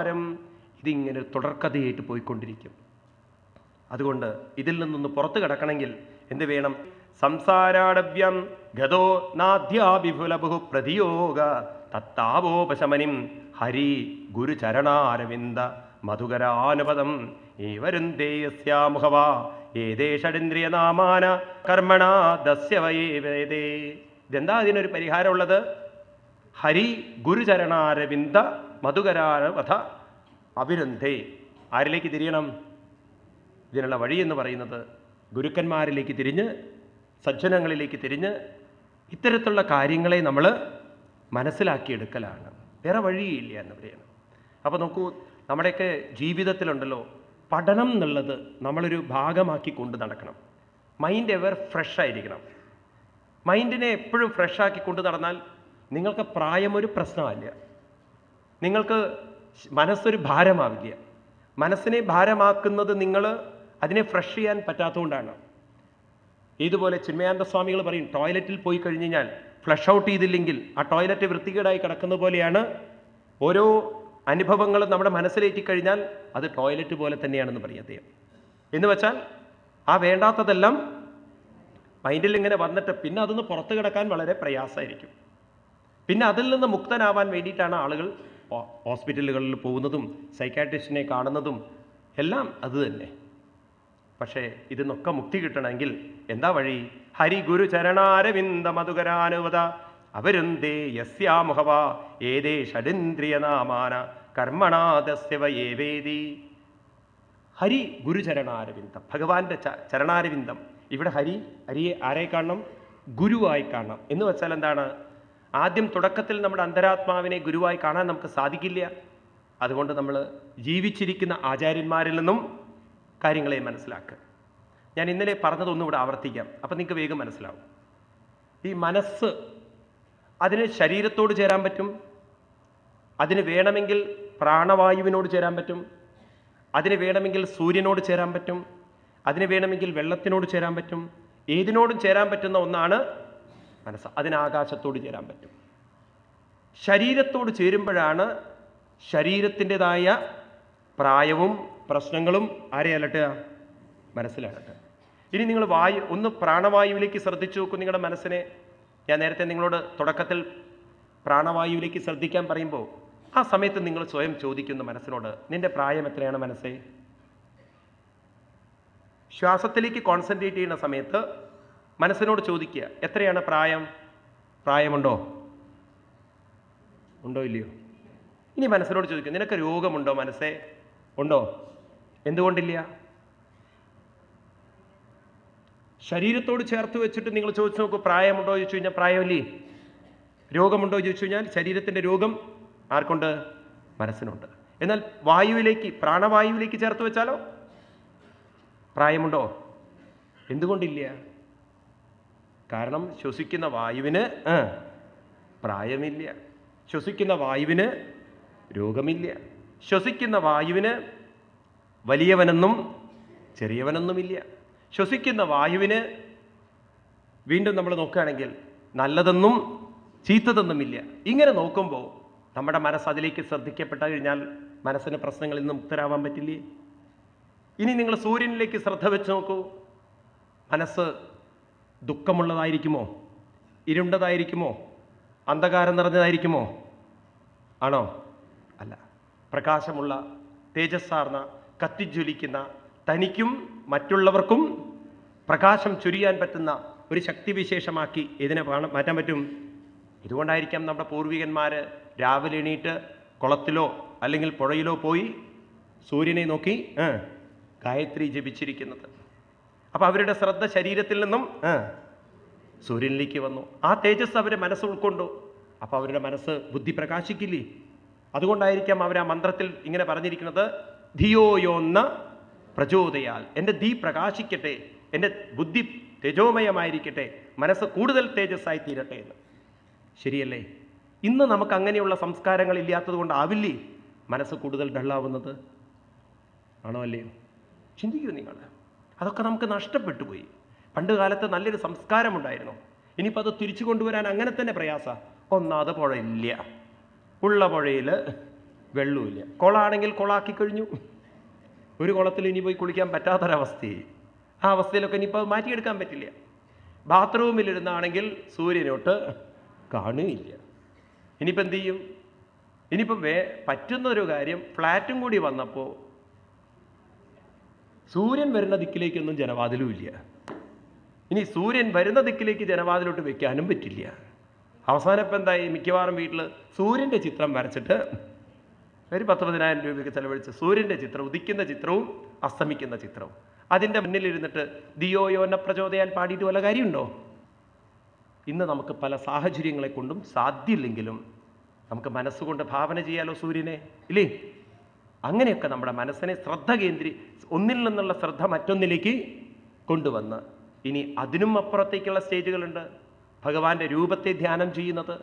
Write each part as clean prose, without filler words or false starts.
സംസാരം. ഇതിങ്ങനെ തുടർക്കഥയായിട്ട് പോയിക്കൊണ്ടിരിക്കും. അതുകൊണ്ട് ഇതിൽ നിന്നൊന്ന് പുറത്തു കിടക്കണമെങ്കിൽ എന്ത് വേണം? സംസാരാടവ്യം ഗതോ നാദ്യാവിപുലബഹു പ്രതിയോഗ തത്താവോപശമനിം ഹരി ഗുരുചരണാരവിന്ദ മധുകരാനുപദം ഏവരുന്തേയസ്യാമുഖവ ഏതേഷഡിന്ദ്രിയനാമാന കർമ്മണാ ദസ്യവയേ വേദേ. ഇതെന്താ അതിനൊരു പരിഹാരമുള്ളത്? ഹരി ഗുരുചരണാരവിന്ദ മധുകരാനവധ അഭിരന്ധേ. ആരിലേക്ക് തിരിയണം? ഇതിനുള്ള വഴി എന്ന് പറയുന്നത് ഗുരുക്കന്മാരിലേക്ക് തിരിഞ്ഞ്, സജ്ജനങ്ങളിലേക്ക് തിരിഞ്ഞ് ഇത്തരത്തിലുള്ള കാര്യങ്ങളെ നമ്മൾ മനസ്സിലാക്കിയെടുക്കലാണ്. വേറെ വഴിയില്ല എന്ന് പറയണം. അപ്പോൾ നോക്കൂ, നമ്മുടെയൊക്കെ ജീവിതത്തിലുണ്ടല്ലോ, പഠനം എന്നുള്ളത് നമ്മളൊരു ഭാഗമാക്കി കൊണ്ട് നടക്കണം. മൈൻഡ് എവർ ഫ്രഷ് ആയിരിക്കണം. മൈൻഡിനെ എപ്പോഴും ഫ്രഷാക്കി കൊണ്ട് നടന്നാൽ നിങ്ങൾക്ക് പ്രായമൊരു പ്രശ്നമല്ല, നിങ്ങൾക്ക് മനസ്സൊരു ഭാരമാവില്ല. മനസ്സിനെ ഭാരമാക്കുന്നത് നിങ്ങൾ അതിനെ ഫ്രഷ് ചെയ്യാൻ പറ്റാത്തതുകൊണ്ടാണ്. ഇതുപോലെ ചിന്മയാനന്ദ സ്വാമികൾ പറയും, ടോയ്ലറ്റിൽ പോയി കഴിഞ്ഞ് കഴിഞ്ഞാൽ ഫ്ലഷ് ഔട്ട് ചെയ്തില്ലെങ്കിൽ ആ ടോയ്ലറ്റ് വൃത്തികേടായി കിടക്കുന്ന പോലെയാണ് ഓരോ അനുഭവങ്ങളും നമ്മുടെ മനസ്സിലേറ്റി കഴിഞ്ഞാൽ അത് ടോയ്ലറ്റ് പോലെ തന്നെയാണെന്ന് പറയും അദ്ദേഹം. എന്ന് വെച്ചാൽ ആ വേണ്ടാത്തതെല്ലാം മൈൻഡിൽ ഇങ്ങനെ വന്നിട്ട് പിന്നെ അതൊന്ന് പുറത്ത് കിടക്കാൻ വളരെ പ്രയാസമായിരിക്കും. പിന്നെ അതിൽ നിന്ന് മുക്തനാവാൻ വേണ്ടിയിട്ടാണ് ആളുകൾ ഹോസ്പിറ്റലുകളിൽ പോകുന്നതും സൈക്കാട്രിസ്റ്റിനെ കാണുന്നതും എല്ലാം അത് തന്നെ. പക്ഷേ ഇതിന്നൊക്കെ മുക്തി കിട്ടണമെങ്കിൽ എന്താ വഴി? ഹരി ഗുരു ചരണാരവിന്ദ മധുകരാനുവദ അവരുന്തേ യസ്യാമുഹവ ഏതേ ഷഡിന്ദ്രിയനാമാന കർമ്മണാദസ്യവ ഏവേദി. ഹരി ഗുരുചരണാരവിന്ദം, ഭഗവാന്റെ ചരണാരവിന്ദം. ഇവിടെ ഹരിയെ ആരെ കാണണം? ഗുരുവായി കാണണം. എന്ന് വെച്ചാൽ എന്താണ്? ആദ്യം തുടക്കത്തിൽ നമ്മുടെ അന്തരാത്മാവിനെ ഗുരുവായി കാണാൻ നമുക്ക് സാധിക്കില്ല. അതുകൊണ്ട് നമ്മൾ ജീവിച്ചിരിക്കുന്ന ആചാര്യന്മാരിൽ നിന്നും കാര്യങ്ങളെ മനസ്സിലാക്കുക. ഞാൻ ഇന്നലെ പറഞ്ഞതൊന്നും ഇവിടെ ആവർത്തിക്കാം, അപ്പം നിങ്ങൾക്ക് വേഗം മനസ്സിലാവും. ഈ മനസ്സ്, അതിന് ശരീരത്തോട് ചേരാൻ പറ്റും, അതിന് വേണമെങ്കിൽ പ്രാണവായുവിനോട് ചേരാൻ പറ്റും, അതിന് വേണമെങ്കിൽ സൂര്യനോട് ചേരാൻ പറ്റും, അതിന് വേണമെങ്കിൽ വെള്ളത്തിനോട് ചേരാൻ പറ്റും. ഏതിനോടും ചേരാൻ പറ്റുന്ന ഒന്നാണ് മനസ്സ്. അതിന് ആകാശത്തോട് ചേരാൻ പറ്റും. ശരീരത്തോട് ചേരുമ്പോഴാണ് ശരീരത്തിൻ്റെതായ പ്രായവും പ്രശ്നങ്ങളും ആരെ അലട്ടുക? മനസ്സിലലട്ടുക. ഇനി നിങ്ങൾ ഒന്ന് പ്രാണവായുവിലേക്ക് ശ്രദ്ധിച്ചു നോക്കൂ നിങ്ങളുടെ മനസ്സിനെ. ഞാൻ നേരത്തെ നിങ്ങളോട് തുടക്കത്തിൽ പ്രാണവായുവിലേക്ക് ശ്രദ്ധിക്കാൻ പറയുമ്പോൾ ആ സമയത്ത് നിങ്ങൾ സ്വയം ചോദിക്കുന്ന മനസ്സിനോട്, നിന്റെ പ്രായം എത്രയാണ് മനസ്സേ? ശ്വാസത്തിലേക്ക് കോൺസെൻട്രേറ്റ് ചെയ്യുന്ന സമയത്ത് മനസ്സിനോട് ചോദിക്കുക, എത്രയാണ് പ്രായം? പ്രായമുണ്ടോ? ഉണ്ടോ ഇല്ലയോ? ഇനി മനസ്സിനോട് ചോദിക്കുക, നിനക്ക് രോഗമുണ്ടോ മനസ്സേ? ഉണ്ടോ? എന്തുകൊണ്ടില്ല? ശരീരത്തോട് ചേർത്ത് വെച്ചിട്ട് നിങ്ങൾ ചോദിച്ചു നോക്കൂ, പ്രായമുണ്ടോ ചോദിച്ചു കഴിഞ്ഞാൽ പ്രായമില്ലേ. രോഗമുണ്ടോ ചോദിച്ചു കഴിഞ്ഞാൽ ശരീരത്തിൻ്റെ രോഗം ആർക്കുണ്ട്? മനസ്സിനുണ്ട്. എന്നാൽ വായുവിലേക്ക്, പ്രാണവായുവിലേക്ക് ചേർത്ത് വെച്ചാലോ പ്രായമുണ്ടോ? എന്തുകൊണ്ടില്ല? കാരണം ശ്വസിക്കുന്ന വായുവിന് പ്രായമില്ല, ശ്വസിക്കുന്ന വായുവിന് രോഗമില്ല, ശ്വസിക്കുന്ന വായുവിന് വലിയവനെന്നും ചെറിയവനെന്നുമില്ല, ശ്വസിക്കുന്ന വായുവിന് വീണ്ടും നമ്മൾ നോക്കുകയാണെങ്കിൽ നല്ലതെന്നും ചീത്തതെന്നുമില്ല. ഇങ്ങനെ നോക്കുമ്പോൾ നമ്മുടെ മനസ്സ് അതിലേക്ക് ശ്രദ്ധിക്കപ്പെട്ടു കഴിഞ്ഞാൽ മനസ്സിന് പ്രശ്നങ്ങളിൽ നിന്ന് മുക്തരാവാൻ പറ്റില്ലേ? ഇനി നിങ്ങൾ സൂര്യനിലേക്ക് ശ്രദ്ധ വെച്ച് നോക്കൂ. മനസ്സ് ദുഃഖമുള്ളതായിരിക്കുമോ? ഇരുണ്ടതായിരിക്കുമോ? അന്ധകാരം നിറഞ്ഞതായിരിക്കുമോ? ആണോ? അല്ല. പ്രകാശമുള്ള, തേജസ്സാർന്ന, കത്തിജ്വലിക്കുന്ന, തനിക്കും മറ്റുള്ളവർക്കും പ്രകാശം ചൊരിയാൻ പറ്റുന്ന ഒരു ശക്തിവിശേഷമാക്കി ഇതിനെ മാറ്റാൻ പറ്റും. ഇതുകൊണ്ടായിരിക്കാം നമ്മുടെ പൂർവികന്മാർ രാവിലെ എണീറ്റ് കുളത്തിലോ അല്ലെങ്കിൽ പുഴയിലോ പോയി സൂര്യനെ നോക്കി ഗായത്രി ജപിച്ചിരിക്കുന്നത്. അപ്പം അവരുടെ ശ്രദ്ധ ശരീരത്തിൽ നിന്നും സൂര്യനിലേക്ക് വന്നു. ആ തേജസ് അവരെ മനസ്സ് ഉൾക്കൊണ്ടു. അപ്പം അവരുടെ മനസ്സ് ബുദ്ധി പ്രകാശിക്കില്ലേ? അതുകൊണ്ടായിരിക്കാം അവർ ആ മന്ത്രത്തിൽ ഇങ്ങനെ പറഞ്ഞിരിക്കുന്നത്, ധിയോയോന്ന പ്രചോദയാൽ, എൻ്റെ ധീ പ്രകാശിക്കട്ടെ, എൻ്റെ ബുദ്ധി തേജോമയമായിരിക്കട്ടെ, മനസ്സ് കൂടുതൽ തേജസ്സായി തീരട്ടെ എന്ന്. ശരിയല്ലേ? ഇന്ന് നമുക്ക് അങ്ങനെയുള്ള സംസ്കാരങ്ങൾ ഇല്ലാത്തത് കൊണ്ടാവില്ലേ മനസ്സ് കൂടുതൽ ഡള്ളാവുന്നത്? ആണോ അല്ലയോ? ചിന്തിക്കൂ നിങ്ങൾ. അതൊക്കെ നമുക്ക് നഷ്ടപ്പെട്ടു പോയി. പണ്ട് കാലത്ത് നല്ലൊരു സംസ്കാരമുണ്ടായിരുന്നു. ഇനിയിപ്പോൾ അത് തിരിച്ചു കൊണ്ടുവരാൻ അങ്ങനെ തന്നെ പ്രയാസ. ഒന്നാമത് പുഴയില്ല. ഉള്ള പുഴയിൽ വെള്ളമില്ല. കുളമാണെങ്കിൽ കുളമാക്കി കഴിഞ്ഞു. ഒരു കുളത്തിൽ ഇനി പോയി കുളിക്കാൻ പറ്റാത്തൊരവസ്ഥയായി. ആ അവസ്ഥയിലൊക്കെ ഇനിയിപ്പോൾ മാറ്റിയെടുക്കാൻ പറ്റില്ല. ബാത്റൂമിലിരുന്നാണെങ്കിൽ സൂര്യനോട്ട് കാണുകയില്ല. ഇനിയിപ്പോൾ എന്ത് ചെയ്യും? ഇനിയിപ്പോൾ പറ്റുന്നൊരു കാര്യം, ഫ്ലാറ്റും കൂടി വന്നപ്പോൾ സൂര്യൻ വരുന്ന ദിക്കിലേക്കൊന്നും ജനവാതിലും ഇല്ല. ഇനി സൂര്യൻ വരുന്ന ദിക്കിലേക്ക് ജനവാതിലോട്ട് വെക്കാനും പറ്റില്ല. അവസാനം ഇപ്പം എന്തായി? മിക്കവാറും വീട്ടിൽ സൂര്യൻ്റെ ചിത്രം വരച്ചിട്ട് ഒരു 10,000-10,000 രൂപയ്ക്ക് ചെലവഴിച്ച് സൂര്യൻ്റെ ചിത്രം, ഉദിക്കുന്ന ചിത്രവും അസ്തമിക്കുന്ന ചിത്രവും, അതിൻ്റെ മുന്നിലിരുന്നിട്ട് ദിയോയോന പ്രചോദയാൽ പാടിയിട്ട് വല്ല കാര്യമുണ്ടോ? ഇന്ന് നമുക്ക് പല സാഹചര്യങ്ങളെ കൊണ്ടും സാധ്യമില്ലെങ്കിലും നമുക്ക് മനസ്സുകൊണ്ട് ഭാവന ചെയ്യാലോ സൂര്യനെ, ഇല്ലേ? അങ്ങനെയൊക്കെ നമ്മുടെ മനസ്സിനെ ഒന്നിൽ നിന്നുള്ള ശ്രദ്ധ മറ്റൊന്നിലേക്ക് കൊണ്ടുവന്ന്, ഇനി അതിനും അപ്പുറത്തേക്കുള്ള സ്റ്റേജുകളുണ്ട്. ഭഗവാന്റെ രൂപത്തെ ധ്യാനം ചെയ്യുന്നത്.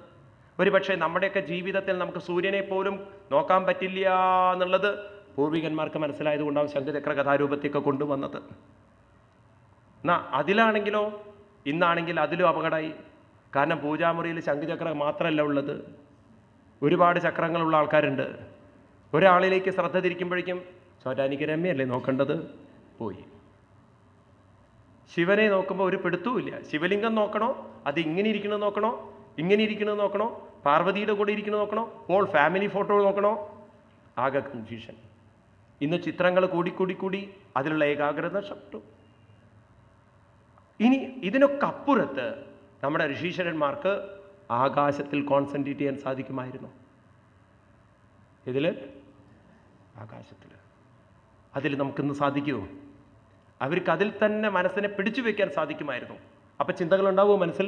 ഒരുപക്ഷെ നമ്മുടെയൊക്കെ ജീവിതത്തിൽ നമുക്ക് സൂര്യനെ പോലും നോക്കാൻ പറ്റില്ല എന്നുള്ളത് പൂർവികന്മാർക്ക് മനസ്സിലായതുകൊണ്ടാവും ശംഖചക്ര കഥാരൂപത്തെയൊക്കെ കൊണ്ടുവന്നത്. എന്നാ അതിലാണെങ്കിലോ, ഇന്നാണെങ്കിൽ അതിലും അപകടമായി. കാരണം പൂജാമുറിയിൽ ശംഖചക്രം മാത്രമല്ല ഉള്ളത്, ഒരുപാട് ചക്രങ്ങളുള്ള ആൾക്കാരുണ്ട്. ഒരാളിലേക്ക് ശ്രദ്ധ തിരിക്കുമ്പോഴേക്കും ചോറ്റാനിക്ക് രമ്യല്ലേ നോക്കേണ്ടത്, പോയി. ശിവനെ നോക്കുമ്പോൾ ഒരു പിടുത്തവുമില്ല. ശിവലിംഗം നോക്കണോ, അത് ഇങ്ങനെ ഇരിക്കണത് നോക്കണോ, ഇങ്ങനെ ഇരിക്കണത് നോക്കണോ, പാർവതിയുടെ കൂടെ ഇരിക്കണത് നോക്കണോ, ഹോൾ ഫാമിലി ഫോട്ടോ നോക്കണോ, ആകെ കൺഫ്യൂഷൻ. ഇന്ന് ചിത്രങ്ങൾ കൂടി അതിലുള്ള ഏകാഗ്രത നഷ്ടപ്പെട്ടു. ഇനി ഇതിനൊക്കെ അപ്പുറത്ത് നമ്മുടെ ഋഷീശ്വരന്മാർക്ക് ആകാശത്തിൽ കോൺസെൻട്രേറ്റ് ചെയ്യാൻ സാധിക്കുമായിരുന്നു. ഇതിൽ ആകാശത്തിൽ അതിൽ നമുക്കിന്ന് സാധിക്കുമോ? അവർക്ക് അതിൽ തന്നെ മനസ്സിനെ പിടിച്ചു വയ്ക്കാൻ സാധിക്കുമായിരുന്നു. അപ്പം ചിന്തകളുണ്ടാവുമോ മനസ്സിൽ?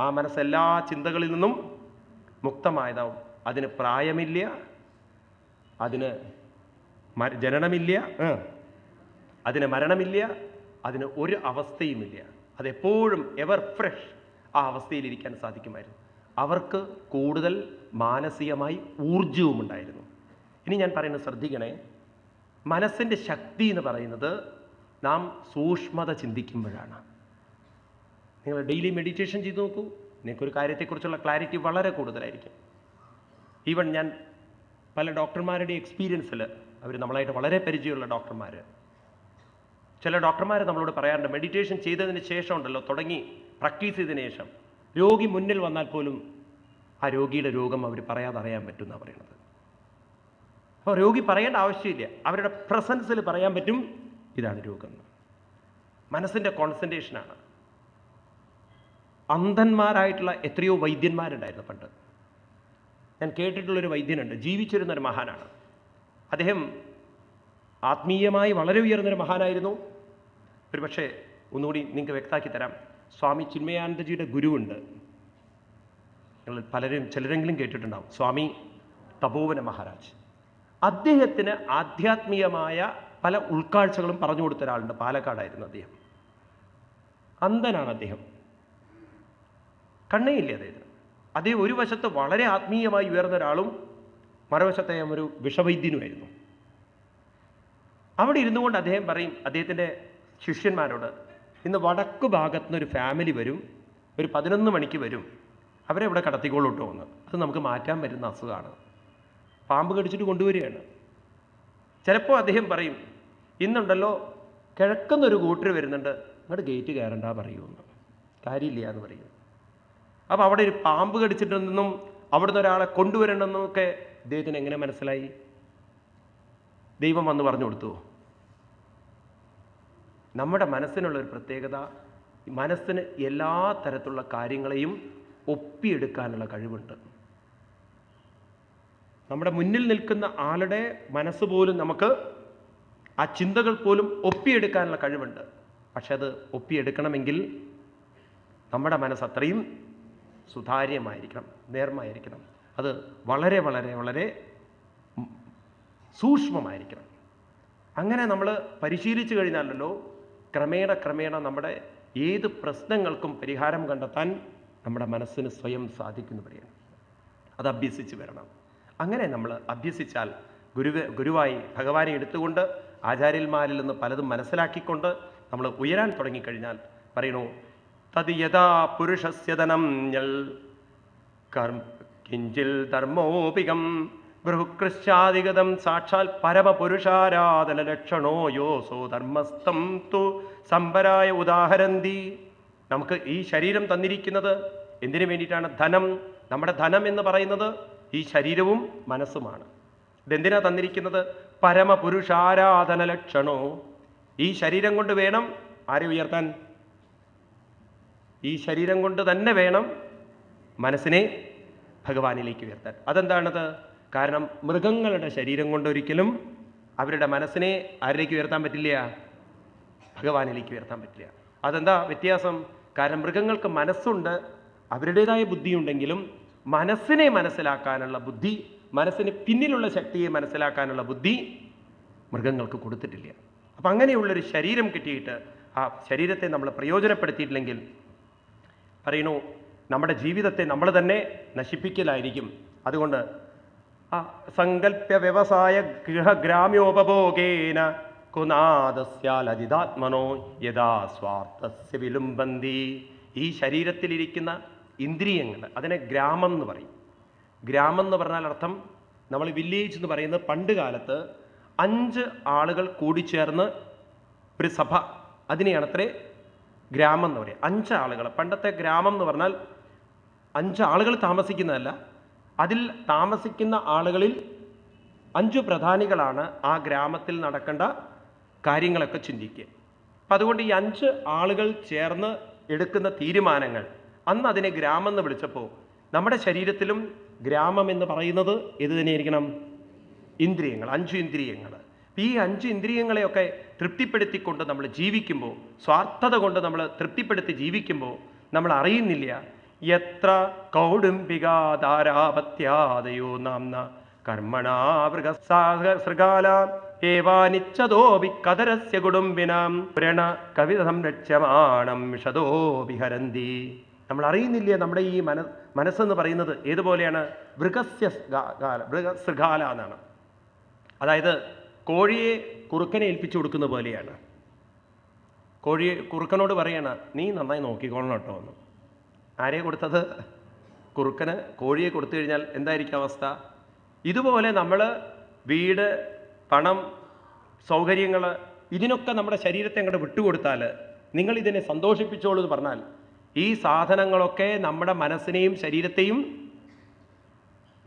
ആ മനസ്സ് എല്ലാ ചിന്തകളിൽ നിന്നും മുക്തമായതാവും. അതിന് പ്രായമില്ല, അതിന് ജനനമില്ല, അതിന് മരണമില്ല, അതിന് ഒരു അവസ്ഥയുമില്ല. അതെപ്പോഴും എവർ ഫ്രഷ് ആ അവസ്ഥയിലിരിക്കാൻ സാധിക്കുമായിരുന്നു. അവർക്ക് കൂടുതൽ മാനസികമായി ഊർജവും ഉണ്ടായിരുന്നു. ഇനി ഞാൻ പറയുന്നത് ശ്രദ്ധിക്കണേ. മനസ്സിൻ്റെ ശക്തി എന്ന് പറയുന്നത് നാം സൂക്ഷ്മത ചിന്തിക്കുമ്പോഴാണ്. നിങ്ങൾ ഡെയിലി മെഡിറ്റേഷൻ ചെയ്ത് നോക്കൂ, നിങ്ങൾക്കൊരു കാര്യത്തെക്കുറിച്ചുള്ള ക്ലാരിറ്റി വളരെ കൂടുതലായിരിക്കും. ഈവൻ ഞാൻ പല ഡോക്ടർമാരുടെ എക്സ്പീരിയൻസിൽ, അവർ നമ്മളായിട്ട് വളരെ പരിചയമുള്ള ഡോക്ടർമാർ, ചില ഡോക്ടർമാർ നമ്മളോട് പറയാറുണ്ട്, മെഡിറ്റേഷൻ ചെയ്തതിന് ശേഷം ഉണ്ടല്ലോ, തുടങ്ങി പ്രാക്ടീസ് ചെയ്തതിന് ശേഷം രോഗി മുന്നിൽ വന്നാൽ പോലും ആ രോഗിയുടെ രോഗം അവർ പറയാതെ അറിയാൻ പറ്റുമെന്നാണ് പറയുന്നത്. അപ്പോൾ രോഗി പറയേണ്ട ആവശ്യമില്ല, അവരുടെ പ്രസൻസിൽ പറയാൻ പറ്റും ഇതാണ് രോഗം. മനസ്സിൻ്റെ കോൺസെൻട്രേഷനാണ്. അന്ധന്മാരായിട്ടുള്ള എത്രയോ വൈദ്യന്മാരുണ്ടായിരുന്നു പണ്ട്. ഞാൻ കേട്ടിട്ടുള്ളൊരു വൈദ്യനുണ്ട്, ജീവിച്ചിരുന്നൊരു മഹാനാണ്. അദ്ദേഹം ആത്മീയമായി വളരെ ഉയർന്നൊരു മഹാനായിരുന്നു. ഒരു പക്ഷേ ഒന്നുകൂടി നിങ്ങൾക്ക് വ്യക്തമാക്കി തരാം. സ്വാമി ചിന്മയാനന്ദജിയുടെ ഗുരുവുണ്ട്, നിങ്ങൾ ചിലരെങ്കിലും കേട്ടിട്ടുണ്ടാവും, സ്വാമി തപോവന മഹാരാജ്. അദ്ദേഹത്തിന് ആധ്യാത്മികമായ പല ഉൾക്കാഴ്ചകളും പറഞ്ഞു കൊടുത്ത ഒരാളുണ്ട്. പാലക്കാടായിരുന്നു അദ്ദേഹം. അന്ധനാണ് അദ്ദേഹം, കണ്ണേയില്ല അദ്ദേഹത്തിന്. അദ്ദേഹം ഒരു വശത്ത് വളരെ ആത്മീയമായി ഉയർന്ന ഒരാളും മറുവശത്തെ ഒരു വിഷവൈദ്യനുമായിരുന്നു. അവിടെ ഇരുന്നു കൊണ്ട് അദ്ദേഹം പറയും അദ്ദേഹത്തിൻ്റെ ശിഷ്യന്മാരോട്, ഇന്ന് വടക്ക് ഭാഗത്തു നിന്നൊരു ഫാമിലി വരും, ഒരു 11 മണിക്ക് വരും, അവരെ ഇവിടെ കടത്തിക്കോളൂട്ടോ എന്ന്. അത് നമുക്ക് മാറ്റാൻ പറ്റുന്ന അസുഖമാണ്, പാമ്പ് കടിച്ചിട്ട് കൊണ്ടുവരികയാണ്. ചിലപ്പോൾ അദ്ദേഹം പറയും, ഇന്നുണ്ടല്ലോ കിഴക്കുന്നൊരു കൂട്ടർ വരുന്നുണ്ട്, അങ്ങോട്ട് ഗേറ്റ് കയറണ്ട പറയുമെന്ന്, കാര്യമില്ല എന്ന് പറയും. അപ്പോൾ അവിടെ ഒരു പാമ്പ് കടിച്ചിട്ടുണ്ടെന്നും അവിടുന്ന് ഒരാളെ കൊണ്ടുവരണമെന്നൊക്കെ ഇദ്ദേഹത്തിന് എങ്ങനെ മനസ്സിലായി? ദൈവം വന്ന് പറഞ്ഞു കൊടുത്തുവോ? നമ്മുടെ മനസ്സിനുള്ളൊരു പ്രത്യേകത, മനസ്സിന് എല്ലാ തരത്തിലുള്ള കാര്യങ്ങളെയും ഒപ്പിയെടുക്കാനുള്ള കഴിവുണ്ട്. നമ്മുടെ മുന്നിൽ നിൽക്കുന്ന ആളുടെ മനസ്സ് പോലും നമുക്ക്, ആ ചിന്തകൾ പോലും ഒപ്പിയെടുക്കാനുള്ള കഴിവുണ്ട്. പക്ഷെ അത് ഒപ്പിയെടുക്കണമെങ്കിൽ നമ്മുടെ മനസ്സ് അത്രയും സുതാര്യമായിരിക്കണം, നേർമയായിരിക്കണം. അത് വളരെ വളരെ വളരെ സൂക്ഷ്മമായിരിക്കണം. അങ്ങനെ നമ്മൾ പരിശീലിച്ചു കഴിഞ്ഞാലല്ലോ ക്രമേണ നമ്മുടെ ഏത് പ്രശ്നങ്ങൾക്കും പരിഹാരം കണ്ടെത്താൻ നമ്മുടെ മനസ്സിന് സ്വയം സാധിക്കുന്നു പറയാൻ. അത് അഭ്യസിച്ച് വരണം. അങ്ങനെ നമ്മൾ അഭ്യസിച്ചാൽ ഗുരുവായി ഭഗവാനെ എടുത്തുകൊണ്ട് ആചാര്യന്മാരിൽ നിന്ന് പലതും മനസ്സിലാക്കിക്കൊണ്ട് നമ്മൾ ഉയരാൻ തുടങ്ങിക്കഴിഞ്ഞാൽ പറയണു, തത് യഥാ പുരുഷസ്യതനം കിഞ്ചിൽ ധർമ്മോപികം ബൃഹുകൃശ്ചാധിഗതം സാക്ഷാൽ പരമപുരുഷാരാധന ലക്ഷണോ യോസോ ധർമ്മസ്ഥം തു സമ്പരായ ഉദാഹരന്തി. നമുക്ക് ഈ ശരീരം തന്നിരിക്കുന്നത് എന്തിനു വേണ്ടിയിട്ടാണ്? ധനം. നമ്മുടെ ധനം എന്ന് പറയുന്നത് ഈ ശരീരവും മനസ്സുമാണ്. ഇതെന്തിനാ തന്നിരിക്കുന്നത്? പരമപുരുഷാരാധന ലക്ഷണോ. ഈ ശരീരം കൊണ്ട് വേണം ആരെ ഉയർത്താൻ? ഈ ശരീരം കൊണ്ട് തന്നെ വേണം മനസ്സിനെ ഭഗവാനിലേക്ക് ഉയർത്താൻ. അതെന്താണത്? കാരണം മൃഗങ്ങളുടെ ശരീരം കൊണ്ട് ഒരിക്കലും അവരുടെ മനസ്സിനെ ആരിലേക്ക് ഉയർത്താൻ പറ്റില്ല? ഭഗവാനിലേക്ക് ഉയർത്താൻ പറ്റില്ല. അതെന്താ വ്യത്യാസം? കാരണം മൃഗങ്ങൾക്ക് മനസ്സുണ്ട്, അവരുടേതായ ബുദ്ധിയുണ്ടെങ്കിലും മനസ്സിനെ മനസ്സിലാക്കാനുള്ള ബുദ്ധി, മനസ്സിന് പിന്നിലുള്ള ശക്തിയെ മനസ്സിലാക്കാനുള്ള ബുദ്ധി മൃഗങ്ങൾക്ക് കൊടുത്തിട്ടില്ല. അപ്പം അങ്ങനെയുള്ളൊരു ശരീരം കിട്ടിയിട്ട് ആ ശരീരത്തെ നമ്മൾ പ്രയോജനപ്പെടുത്തിയിട്ടില്ലെങ്കിൽ പറയണു നമ്മുടെ ജീവിതത്തെ നമ്മൾ തന്നെ നശിപ്പിക്കലായിരിക്കും. അതുകൊണ്ട് സങ്കല്പ്യ വ്യവസായ ഗൃഹഗ്രാമ്യോപഭോഗേന കുനാദസ്യാലജിതാത്മനോ യഥാ സ്വാർത്ഥസ്യ വിലുംബന്തി. ഈ ശരീരത്തിലിരിക്കുന്ന ഇന്ദ്രിയങ്ങൾ, അതിനെ ഗ്രാമം എന്ന് പറയും. ഗ്രാമം എന്ന് പറഞ്ഞാൽ അർത്ഥം, നമ്മൾ വില്ലേജ് എന്ന് പറയുന്നത് പണ്ട് കാലത്ത് 5 ആളുകൾ കൂടിച്ചേർന്ന് ഒരു സഭ, അതിനെയാണ് അത്രേ ഗ്രാമം എന്ന് പറയുക. 5 ആളുകൾ. പണ്ടത്തെ ഗ്രാമം എന്ന് പറഞ്ഞാൽ 5 ആളുകൾ താമസിക്കുന്നതല്ല, അതിൽ താമസിക്കുന്ന ആളുകളിൽ 5 പ്രധാനികളാണ് ആ ഗ്രാമത്തിൽ നടക്കേണ്ട കാര്യങ്ങളൊക്കെ ചിന്തിക്കുക. അപ്പം അതുകൊണ്ട് ഈ 5 ആളുകൾ ചേർന്ന് എടുക്കുന്ന തീരുമാനങ്ങൾ, അന്ന് അതിനെ ഗ്രാമം എന്ന് വിളിച്ചപ്പോൾ നമ്മുടെ ശരീരത്തിലും ഗ്രാമം എന്ന് പറയുന്നത് ഇത് തന്നെയായിരിക്കണം, ഇന്ദ്രിയങ്ങൾ, 5 ഇന്ദ്രിയങ്ങൾ. ഈ 5 ഇന്ദ്രിയങ്ങളെയൊക്കെ തൃപ്തിപ്പെടുത്തിക്കൊണ്ട് നമ്മൾ ജീവിക്കുമ്പോൾ, സ്വാർത്ഥത കൊണ്ട് നമ്മൾ തൃപ്തിപ്പെടുത്തി ജീവിക്കുമ്പോൾ നമ്മൾ അറിയുന്നില്ല എത്ര കൗടുംബികാധാരാപത്യാദയോ നാംന കർമ്മണാ മൃഗസൃഗാല ഏവാനിച്ചതോപി കതരസ്യ കുടുംബിനാം പുരണ കവിത സംരക്ഷ്യമാണം വിഷതോ വിഹരന്തി. നമ്മൾ അറിയുന്നില്ല നമ്മുടെ ഈ മനസ്സെന്ന് പറയുന്നത് ഏതുപോലെയാണ്? മൃഗസൃഗാല എന്നാണ്. അതായത് കോഴിയെ കുറുക്കനെ ഏൽപ്പിച്ചു കൊടുക്കുന്ന പോലെയാണ്. കുറുക്കനോട് പറയാണ്, നീ നന്നായി നോക്കിക്കോളണം കേട്ടോ എന്ന്. ആരെയെ കൊടുത്തത്? കുറുക്കന് കോഴിയെ കൊടുത്തു കഴിഞ്ഞാൽ എന്തായിരിക്കും അവസ്ഥ? ഇതുപോലെ നമ്മൾ വീട്, പണം, സൗകര്യങ്ങൾ, ഇതിനൊക്കെ നമ്മുടെ ശരീരത്തെ അങ്ങോട്ട് വിട്ടുകൊടുത്താൽ, നിങ്ങൾ ഇതിനെ സന്തോഷിപ്പിച്ചോളൂ എന്ന് പറഞ്ഞാൽ, ഈ സാധനങ്ങളൊക്കെ നമ്മുടെ മനസ്സിനെയും ശരീരത്തെയും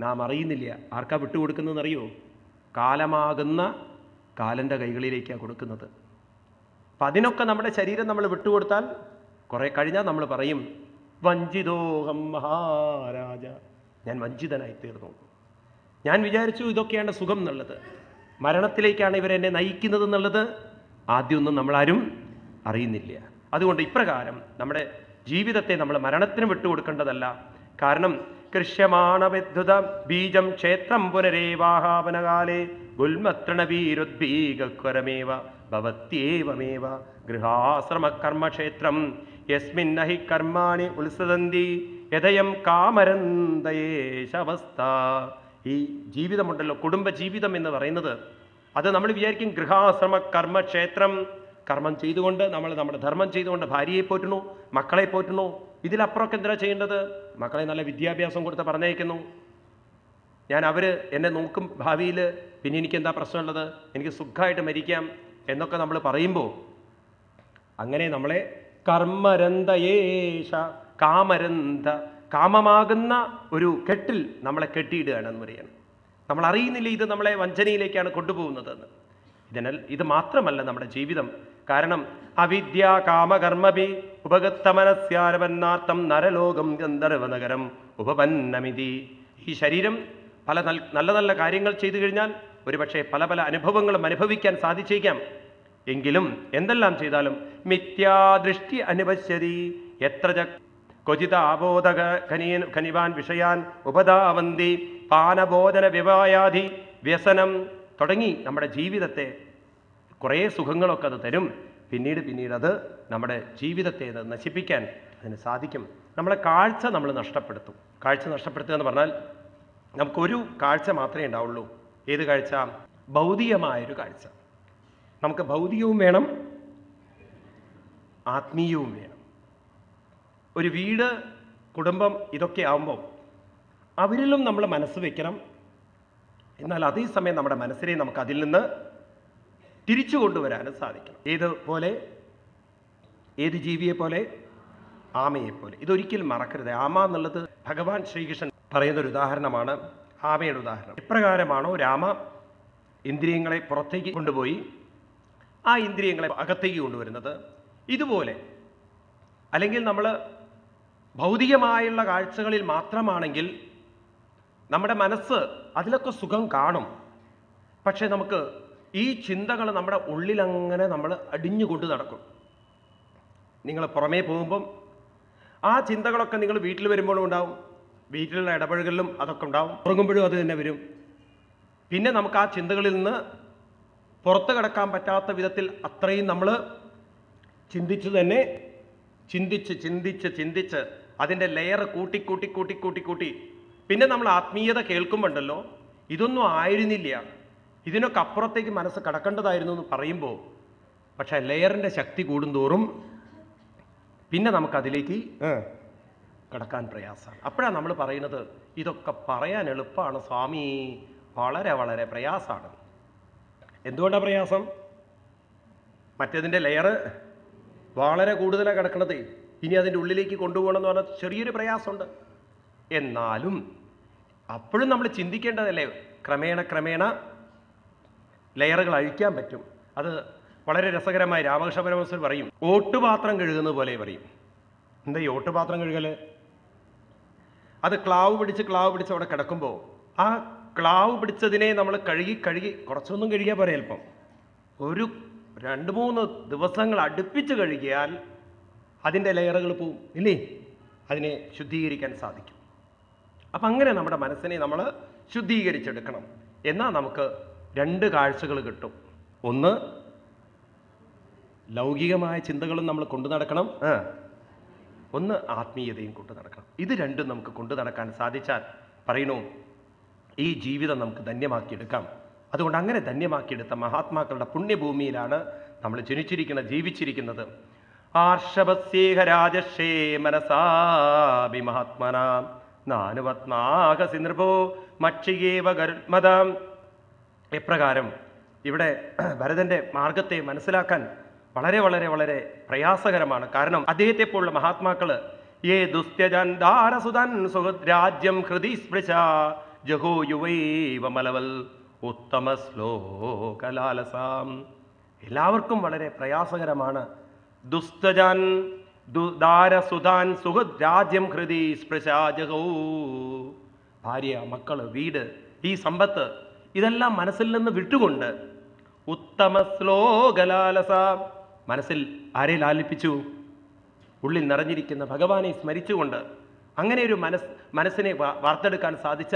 നാം അറിയുന്നില്ല. ആർക്കാ വിട്ടുകൊടുക്കുന്നതെന്ന് അറിയോ? കാലമാകുന്ന കാലൻ്റെ കൈകളിലേക്കാണ് കൊടുക്കുന്നത്. അപ്പം അതിനൊക്കെ നമ്മുടെ ശരീരം നമ്മൾ വിട്ടുകൊടുത്താൽ കുറേ കഴിഞ്ഞാൽ നമ്മൾ പറയും, വഞ്ചിതോഹം മഹാരാജ, ഞാൻ വഞ്ചിതനായി തീർന്നു. ഞാൻ വിചാരിച്ചു ഇതൊക്കെയാണ് സുഖം എന്നുള്ളത്, മരണത്തിലേക്കാണ് ഇവരെന്നെ നയിക്കുന്നത് എന്നുള്ളത് ആദ്യമൊന്നും നമ്മളാരും അറിയുന്നില്ല. അതുകൊണ്ട് ഇപ്രകാരം നമ്മുടെ ജീവിതത്തെ നമ്മൾ മരണത്തിന് വിട്ടുകൊടുക്കേണ്ടതല്ല. കാരണം കൃഷ്യമാണവിദ്യുത ബീജം ക്ഷേത്രം പുനരേവാഹാപനകാലേ ഗുൽമത്രണവീരുദ്ഭീകരമേവ ഭവത്യേവമേവ ഗൃഹാശ്രമകർമ്മക്ഷേത്രം യസ്മിന്നഹി കർമാണി ഉത്സദന്തി യഥയം കാമരന്തയേശവസ്ഥ. ഈ ജീവിതമുണ്ടല്ലോ, കുടുംബ ജീവിതം എന്ന് പറയുന്നത്, അത് നമ്മൾ വിചാരിക്കും ഗൃഹാശ്രമ കർമ്മക്ഷേത്രം, കർമ്മം ചെയ്തുകൊണ്ട് നമ്മൾ നമ്മുടെ ധർമ്മം ചെയ്തുകൊണ്ട് ഭാര്യയെ പോറ്റുന്നു, മക്കളെ പോറ്റുന്നു. ഇതിലപ്പുറമൊക്കെ എന്തിനാ ചെയ്യേണ്ടത്? മക്കളെ നല്ല വിദ്യാഭ്യാസം കൊടുത്ത് പറഞ്ഞയക്കുന്നു. അവർ എന്നെ നോക്കും ഭാവിയിൽ, പിന്നെ എനിക്ക് എന്താ പ്രശ്നമുള്ളത്? എനിക്ക് സുഖമായിട്ട് മരിക്കാം എന്നൊക്കെ നമ്മൾ പറയുമ്പോൾ അങ്ങനെ നമ്മളെ കർമ്മരന്തയേഷ, കാമരന്ത, കാമമാകുന്ന ഒരു കെട്ടിൽ നമ്മളെ കെട്ടിയിടുകയാണെന്ന് പറയാണ്. നമ്മൾ അറിയുന്നില്ല ഇത് നമ്മളെ വഞ്ചനയിലേക്കാണ് കൊണ്ടുപോകുന്നതെന്ന്. ഇത് മാത്രമല്ല നമ്മുടെ ജീവിതം. കാരണം അവിദ്യ കാമകർമ്മഭി ഉപഗത്തമനസ്യാരപന്നാർത്ഥം നരലോകം ഗന്ധർവനഗരം ഉപപന്നമിതി. ഈ ശരീരം പല നല്ല നല്ല കാര്യങ്ങൾ ചെയ്തു കഴിഞ്ഞാൽ ഒരുപക്ഷെ പല പല അനുഭവങ്ങളും അനുഭവിക്കാൻ സാധിച്ചേക്കാം. എങ്കിലും എന്തെല്ലാം ചെയ്താലും മിഥ്യാദൃഷ്ടി അനുപശ്യതി എത്ര ക്വചിത ആബോധക ഖനിവാൻ വിഷയാൻ ഉപധാവന്തി പാനബോധന വിവായാധി വ്യസനം തുടങ്ങി നമ്മുടെ ജീവിതത്തെ കുറേ സുഖങ്ങളൊക്കെ അത് തരും. പിന്നീട് അത് നമ്മുടെ ജീവിതത്തെ അത് നശിപ്പിക്കാൻ അതിന് സാധിക്കും. നമ്മളെ കാഴ്ച നമ്മൾ നഷ്ടപ്പെടുത്തും. കാഴ്ച നഷ്ടപ്പെടുത്തുക എന്ന് പറഞ്ഞാൽ നമുക്കൊരു കാഴ്ച മാത്രമേ ഉണ്ടാവുള്ളൂ. ഏത് കാഴ്ച? ഭൗതികമായൊരു കാഴ്ച. നമുക്ക് ഭൗതികവും വേണം, ആത്മീയവും വേണം. ഒരു വീട്, കുടുംബം, ഇതൊക്കെ ആവുമ്പോൾ അവരിലും നമ്മൾ മനസ്സ് വെക്കണം എന്നാൽ അതേസമയം നമ്മുടെ മനസ്സിനെ നമുക്ക് അതിൽ നിന്ന് തിരിച്ചു കൊണ്ടുവരാനും സാധിക്കണം. ഏതുപോലെ? ഏത് ജീവിയെ പോലെ? ആമയെ പോലെ. ഇതൊരിക്കലും മറക്കരുത്. ആമ എന്നുള്ളത് ഭഗവാൻ ശ്രീകൃഷ്ണൻ പറയുന്നൊരു ഉദാഹരണമാണ്, ആമയുടെ ഉദാഹരണം. ഇപ്രകാരമാണോ രാമ ഇന്ദ്രിയങ്ങളെ പുറത്തേക്ക് കൊണ്ടുപോയി ആ ഇന്ദ്രിയങ്ങളെ അകത്തേക്ക് കൊണ്ടുവരുന്നത്, ഇതുപോലെ. അല്ലെങ്കിൽ നമ്മൾ ഭൗതികമായുള്ള കാഴ്ചകളിൽ മാത്രമാണെങ്കിൽ നമ്മുടെ മനസ്സ് അതിലൊക്കെ സുഖം കാണും. പക്ഷേ നമുക്ക് ഈ ചിന്തകൾ നമ്മുടെ ഉള്ളിലങ്ങനെ നമ്മൾ അടിഞ്ഞുകൊണ്ട് നടക്കും. നിങ്ങൾ പുറമേ പോകുമ്പം ആ ചിന്തകളൊക്കെ നിങ്ങൾ വീട്ടിൽ വരുമ്പോഴും ഉണ്ടാവും, വീട്ടിലുള്ള ഇടപഴകലിലും അതൊക്കെ ഉണ്ടാവും, ഉറങ്ങുമ്പോഴും അത് തന്നെ വരും. പിന്നെ നമുക്ക് ആ ചിന്തകളിൽ നിന്ന് പുറത്ത് കിടക്കാൻ പറ്റാത്ത വിധത്തിൽ അത്രയും നമ്മൾ ചിന്തിച്ച് തന്നെ ചിന്തിച്ച് അതിൻ്റെ ലെയർ കൂട്ടി പിന്നെ നമ്മൾ ആത്മീയത കേൾക്കുമ്പോണ്ടല്ലോ, ഇതൊന്നും ആയിരുന്നില്ല, ഇതിനൊക്കെ അപ്പുറത്തേക്ക് മനസ്സ് കടക്കേണ്ടതായിരുന്നു എന്ന് പറയുമ്പോൾ, പക്ഷേ ലെയറിൻ്റെ ശക്തി കൂടുന്തോറും പിന്നെ നമുക്കതിലേക്ക് കടക്കാൻ പ്രയാസമാണ്. അപ്പോഴാണ് നമ്മൾ പറയുന്നത്, ഇതൊക്കെ പറയാൻ എളുപ്പമാണ് സ്വാമി, വളരെ വളരെ പ്രയാസമാണ്. എന്തുകൊണ്ടാണ് പ്രയാസം? മറ്റേതിൻ്റെ ലെയർ വളരെ കൂടുതലാണ് കിടക്കണത്. ഇനി അതിൻ്റെ ഉള്ളിലേക്ക് കൊണ്ടുപോകണം എന്ന് പറഞ്ഞാൽ ചെറിയൊരു പ്രയാസമുണ്ട്. എന്നാലും അപ്പോഴും നമ്മൾ ചിന്തിക്കേണ്ടതല്ലേ, ക്രമേണ ലെയറുകൾ അഴിക്കാൻ പറ്റും. അത് വളരെ രസകരമായി രാമകൃഷ്ണ പരമഹംസർ പറയും, ഓട്ടുപാത്രം കഴുകുന്നത് പോലെ പറയും. എന്താ ഈ ഓട്ടുപാത്രം കഴുകൽ? അത് ക്ലാവ് പിടിച്ച് അവിടെ കിടക്കുമ്പോൾ ആ ക്ലാവ് പിടിച്ചതിനെ നമ്മൾ കഴുകി കുറച്ചൊന്നും കഴുകിയാൽ പോരെ, അല്പം ഒരു 2-3 ദിവസങ്ങൾ അടുപ്പിച്ച് കഴുകിയാൽ അതിൻ്റെ ലെയറുകൾ പോവും, ഇല്ലേ? അതിനെ ശുദ്ധീകരിക്കാൻ സാധിക്കും. അപ്പം അങ്ങനെ നമ്മുടെ മനസ്സിനെ നമ്മൾ ശുദ്ധീകരിച്ചെടുക്കണം. എന്നാൽ നമുക്ക് 2 കാഴ്ചകൾ കിട്ടും. ഒന്ന്, ലൗകികമായ ചിന്തകളും നമ്മൾ കൊണ്ടു നടക്കണം, ഒന്ന് ആത്മീയതയും കൊണ്ടു നടക്കണം. ഇത് രണ്ടും നമുക്ക് കൊണ്ടു നടക്കാൻ സാധിച്ചാൽ പറയണു, ഈ ജീവിതം നമുക്ക് ധന്യമാക്കിയെടുക്കാം. അതുകൊണ്ട് അങ്ങനെ ധന്യമാക്കിയെടുത്ത മഹാത്മാക്കളുടെ പുണ്യഭൂമിയിലാണ് നമ്മൾ ജീവിച്ചിരിക്കുന്നത്. ആർഷഭസ്യേഹരാജക്ഷേ മനസാഭി മഹാത്മന നാനുപത്നാകസി നൃപോ മക്ഷികേവ ഗരുത്മതാം. എപ്രകാരം ഇവിടെ ഭരതന്റെ മാർഗത്തെ മനസ്സിലാക്കാൻ വളരെ വളരെ വളരെ പ്രയാസകരമാണ്. കാരണം അദ്ദേഹത്തെ പോലുള്ള മഹാത്മാക്കള് യേ ദുസ്ത്യജൻ ദാരസുതൻ സുഹൃദ്രാജ്യം ഹൃദി സ്പൃശ ജഹോ യുവൈവ മലവൽ ഉത്തമ ശ്ലോകലാലസാം. എല്ലാവർക്കും വളരെ പ്രയാസകരമാണ്. ദുസ്തജൻ ദാരസുതാൻ സുഹൃദ്രാജ്യം ഹൃദി സ്പൃശ ജഹോ. ഭാര്യ, മക്കള്, വീട്, ഈ സമ്പത്ത്, ഇതെല്ലാം മനസ്സിൽ നിന്ന് വിട്ടുകൊണ്ട് ഉത്തമ ശ്ലോകലാലസാം, മനസ്സിൽ ആരെ ലാലിപ്പിച്ചു? ഉള്ളിൽ നിറഞ്ഞിരിക്കുന്ന ഭഗവാനെ സ്മരിച്ചുകൊണ്ട് അങ്ങനെ ഒരു മനസ്സിനെ വാർത്തെടുക്കാൻ സാധിച്ച